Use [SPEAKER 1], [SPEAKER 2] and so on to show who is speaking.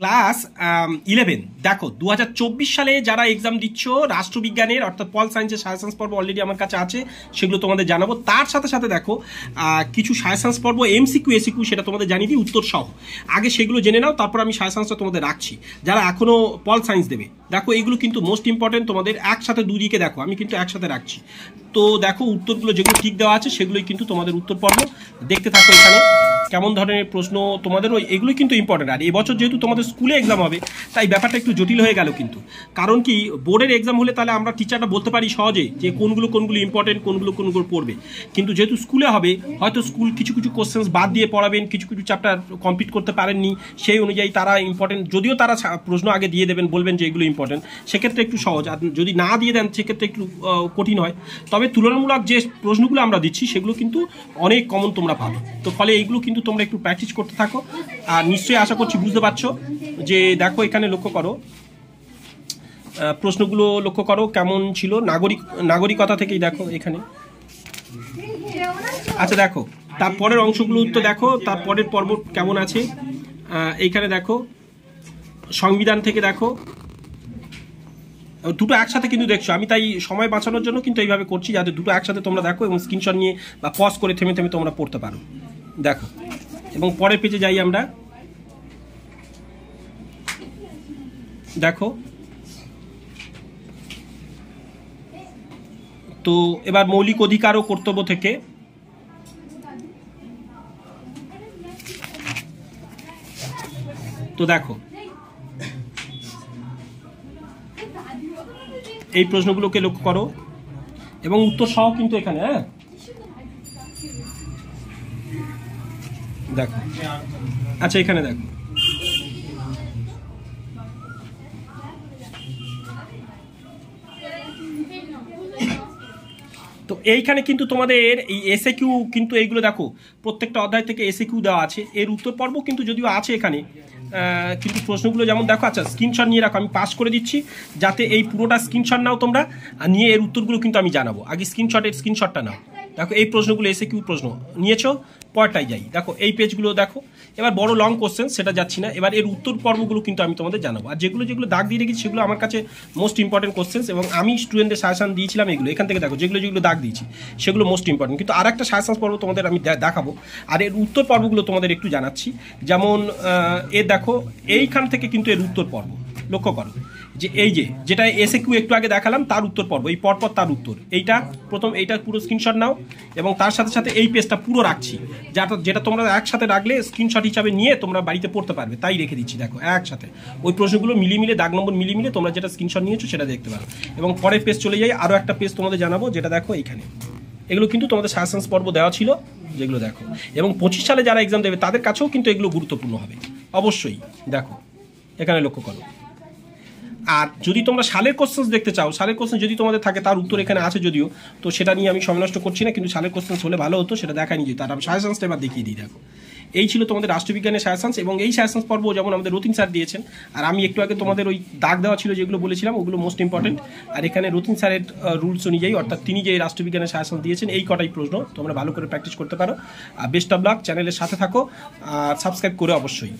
[SPEAKER 1] Class 11 দেখো 2024 সালে যারা এক্সাম দিচ্ছ রাষ্ট্রবিজ্ঞানের অর্থাৎ পল সায়েন্সের সায়েন্স পর্ব অলরেডি আমার কাছে আছে, সেগুলো তোমাদের জানাবো। তার সাথে সাথে দেখো কিছু সায়েন্স পর্ব এমসিকিউ এসিকিউ সেটা তোমাদের জানিয়ে দিই উত্তর সহ। আগে সেগুলো জেনে নাও, তারপর আমি সায়েন্সটা তোমাদের রাখছি যারা এখনো পল সায়েন্স দেবে। দেখো এইগুলো কিন্তু মোস্ট ইম্পর্টেন্ট, তোমাদের একসাথে দুদিকে দেখো আমি কিন্তু একসাথে রাখছি। তো দেখো উত্তরগুলো যেগুলো ঠিক দেওয়া আছে সেগুলোই কিন্তু তোমাদের উত্তর পর্ব। দেখতে থাকো এখানে কেমন ধরনের প্রশ্ন তোমাদের, এগুলো কিন্তু ইম্পর্টেন্ট। আর এবছর যেহেতু তোমাদের স্কুলে এক্সাম হবে তাই ব্যাপারটা একটু জটিল হয়ে গেল কিন্তু, কারণ কি বোর্ডের এক্সাম হলে তাহলে আমরা টিচাররা বলতে পারি সহজে যে কোনগুলো ইম্পর্টেন্ট কোনগুলো পড়বে। কিন্তু যেহেতু স্কুলে হবে হয়তো স্কুল কিছু কিছু কোশ্চেন্স বাদ দিয়ে পড়াবেন, কিছু কিছু চ্যাপ্টার কমপ্লিট করতে পারেননি, সেই অনুযায়ী তারা ইম্পর্টেন্ট যদিও তারা প্রশ্ন আগে দিয়ে দেবেন, বলবেন যে এগুলো ইম্পর্টেন্ট, সেক্ষেত্রে একটু সহজ। আর যদি না দিয়ে দেন সেক্ষেত্রে একটু কঠিন হয়। তবে তুলনামূলক যে প্রশ্নগুলো আমরা দিচ্ছি সেগুলো কিন্তু অনেক কমন তোমরা পাবে। তো ফলে এইগুলো কিন্তু তোমরা একটু প্র্যাকটিস করতে থাকো। আর নিশ্চয়ই আশা করছি বুঝতে পারছো। যে দেখো এখানে লক্ষ্য করো প্রশ্নগুলো লক্ষ্য করো কেমন ছিল, নাগরিকতা থেকেই দেখো এখানে। আচ্ছা দেখো তারপরের অংশগুলো তো দেখো, তারপরের পর্ব কেমন আছে এইখানে দেখো। সংবিধান থেকে দেখো, দুটো একসাথে কিন্তু দেখছো, আমি তাই সময় বাঁচানোর জন্য কিন্তু এইভাবে করছি যাতে দুটো একসাথে তোমরা দেখো এবং স্ক্রিনশট নিয়ে বা পজ করে থেমে থেমে তোমরা পড়তে পারো। দেখো এবং পরের পেজে যাই আমরা। দেখো তো এবার মৌলিক অধিকার ও কর্তব্য থেকে তো দেখো এই প্রশ্নগুলোকে লক্ষ্য করো এবং উত্তর সহ কিন্তু এখানে। হ্যাঁ দেখো, আচ্ছা এখানে দেখো তো এইখানে কিন্তু তোমাদের এই এসএ কিউ কিন্তু এইগুলো দেখো প্রত্যেকটা অধ্যায় থেকে এসএ কিউ দেওয়া আছে, এর উত্তর পর্ব কিন্তু যদিও আছে এখানে, কিন্তু প্রশ্নগুলো যেমন দেখো। আচ্ছা স্ক্রিনশট নিয়ে রাখো, আমি পাস করে দিচ্ছি যাতে এই পুরোটা স্ক্রিনশট নাও তোমরা, নিয়ে এর উত্তরগুলো কিন্তু আমি জানাবো। আগে স্ক্রিনশটটা নাও। দেখো এই প্রশ্নগুলো এসে কিউ প্রশ্ন নিয়েছো, পরটাই যাই। দেখো এই পেজগুলো দেখো, এবার বড় লং কোশ্চেন সেটা যাচ্ছি না, এবার এর উত্তর পর্বগুলো কিন্তু আমি তোমাদের জানাবো। আর যেগুলো দাগ দিয়ে রেখেছি সেগুলো আমার কাছে মোস্ট ইম্পর্টেন্ট কোশ্চেন্স এবং আমি স্টুডেন্টদের সাজেশন দিয়েছিলাম এগুলো। এখান থেকে দেখো যেগুলো দাগ দিয়েছি সেগুলো মোস্ট ইম্পর্টেন্ট, কিন্তু আর একটা সাজেশন পর্ব তোমাদের আমি দেখাবো। আর এর উত্তর পর্বগুলো তোমাদের একটু জানাচ্ছি। যেমন এর দেখো এইখান থেকে কিন্তু এর উত্তর পর্ব লক্ষ্য করো, যে এই যেটা এসে কিউ একটু আগে দেখালাম তার উত্তর পর্ব, এই পরপর তার উত্তর। এইটা প্রথম এইটা পুরো স্ক্রিনশট নাও এবং তার সাথে সাথে এই পেজটা পুরো রাখছি, যেটা তোমরা একসাথে রাখলে স্ক্রিনশট হিসাবে নিয়ে তোমরা বাড়িতে পড়তে পারবে, তাই রেখে দিচ্ছি। দেখো একসাথে ওই প্রশ্নগুলো মিলিয়ে দাগ নম্বর মিলিয়ে তোমরা যেটা স্ক্রিনশট নিয়েছো সেটা দেখতে পারো। এবং পরের পেজ চলে যাই, আরও একটা পেজ তোমাদের জানাবো যেটা দেখো এইখানে। এগুলো কিন্তু তোমাদের সায়েন্স পর্ব দেওয়া ছিল যেগুলো দেখো, এবং 25 সালে যারা এক্সাম দেবে তাদের কাছেও কিন্তু এগুলো গুরুত্বপূর্ণ হবে অবশ্যই। দেখো এখানে লক্ষ্য করো। আর যদি তোমরা সালের কোশ্চেন্স দেখতে চাও, সালের কোশ্চেন যদি তোমাদের থাকে তার উত্তর এখানে আছে যদিও, তো সেটা নিয়ে আমি সময় নষ্ট করছি না, কিন্তু সালের কোশ্চেন্স হলে ভালো হতো, সেটা দেখাই নিয়ে যেত। আর আমি সায়েন্সটা এবার দেখিয়ে দিই। দেখো এই ছিল তোমাদের রাষ্ট্রবিজ্ঞানের সায়েন্স, এবং এই সায়েন্স পর্ব যেমন আমাদের রতিন স্যার দিয়েছেন, আর আমি একটু আগে তোমাদের ওই দাগ দেওয়া ছিল যেগুলো বলেছিলাম ওগুলো মোস্ট ইম্পর্টেন্ট। আর এখানে রতিন স্যারের রুলস অনুযায়ী অর্থাৎ তিনি যে রাষ্ট্রবিজ্ঞানের সায়েন্স দিয়েছেন এই কটাই প্রশ্ন তোমরা ভালো করে প্র্যাকটিস করতে পারো। আর বেস্ট অফ লাক, চ্যানেলের সাথে থাকো আর সাবস্ক্রাইব করে অবশ্যই।